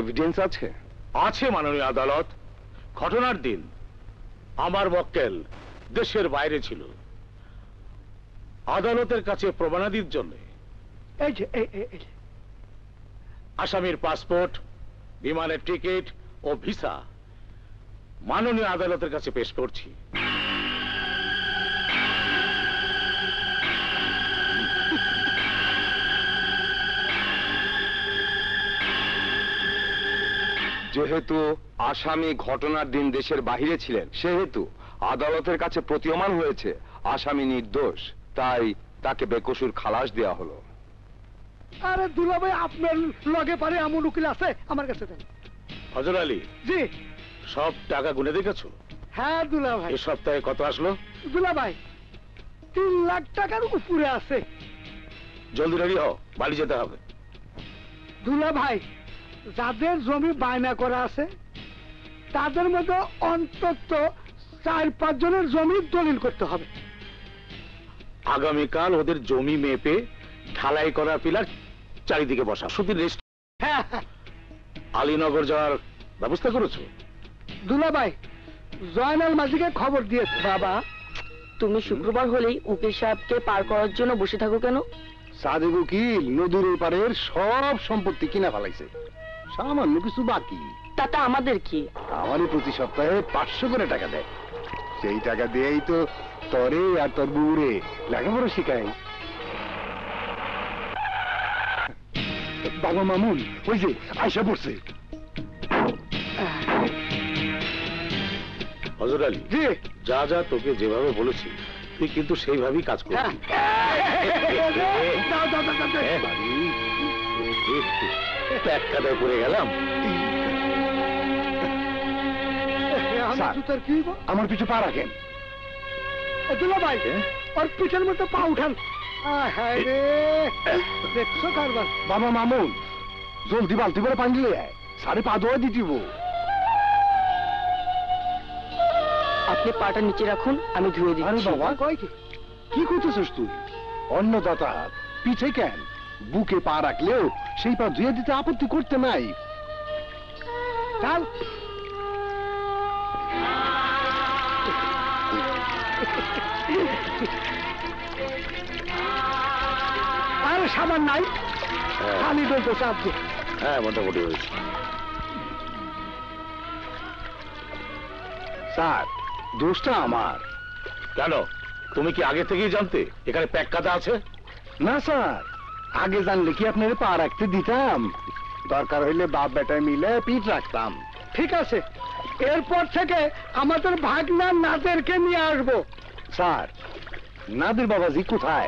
Evidence আছে? আছে মাননীয় আদালত। ঘটনার দিন আমার মক্কেল দেশের বাইরে ছিল। আদালতের কাছে প্রমাণাদির জন্য আসামির পাসপোর্ট, বিমানের টিকিট ও ভিসা মাননীয় আদালতের কাছে পেশ করছি। যেহেতু আসামি ঘটনার দিন দেশের বাইরে ছিলেন, সেহেতু আদালতের কাছে প্রতীয়মান হয়েছে আসামি নির্দোষ, তাই তাকে বেকসুর খালাস দেওয়া হলো। আরে দুলা ভাই, আপনার লগে পারে এমন উকিল আছে? আমার কাছে দেন। হযরত আলী জি। সব টাকা গুনে দেখেছো? হ্যাঁ দুলা ভাই। এই সপ্তাহে কত আসলো? দুলা ভাই 3 লাখ টাকার উপরে আছে। জলদি রেডি হও, বাড়ি যেতে হবে। দুলা ভাই, যাদের জমি বায়না করা আছে তাদের মধ্যে অন্তত 4-5 জনের জমির দলিল করতে হবে। আগামীকাল ওদের জমি মেপে ঢালাই করা পিলার চারিদিকে বসা। শুধু রেস্ট। হ্যাঁ। আলীনগর যাওয়ার ব্যবস্থা করেছো? দুলা ভাই, জয়নাল মাঝিকে খবর দিয়েছে। বাবা, তুমি শুক্রবার হলেই উকিল সাহেবকে পার করার জন্য বসে থাকো কেন? সাদেক উকিল নদীর পারের সব সম্পত্তি কিনা ফেলাইছে, সামান্য কিছু বাকি। তাতে আমাদের কি? আমারই প্রতি সপ্তাহে 500 করে টাকা দেয়। সেই টাকা দিয়েই তো তরে আর তোর বউরে লেখাপড়া শিখাই। বাবা মামুন ওই যে আয়সা পড়ছে। হযরত আলী, যা যা তোকে যেভাবে বলেছি তুই কিন্তু সেইভাবেই কাজ করবি। এক কাদায় পড়ে গেলাম। আমার পিছু পা রাখেন। দুলা ভাই, ওর পিঠের মধ্যে পা উঠান। দেখছো কারবার? বাবা মামুন, জলদি বালতি করে পানি দিলে সাড়ে পা ধোয়া দিতিব। আপনি পাটা নিচে রাখুন, আমি ধুয়ে দিচ্ছি। আরে বাবা, কি করতেছিস তুই? অন্নদাতা পিছে কেন, বুকে পা রাখলেও সেই পা ধুয়ে দিতে আপত্তি করতে নাই। চল। আরে সামান নাই, খালি বলতে চাচ্ছি। হ্যাঁ, মোটামুটি হয়েছে। স্যার, দোষটা আমার। কেন, তুমি কি আগে থেকেই জানতে এখানে প্যাক কাটা আছে? না স্যার, আগে জানলে কি আপনার পা রাখতে দিতাম? দরকার হইলে বাপ বেটায় মিলে পিঠ রাখতাম। ঠিক আছে, এরপর থেকে আমাদের ভাগনা নাদেরকে নিয়ে আসবো। স্যার, নাদের বাবাজি কোথায়?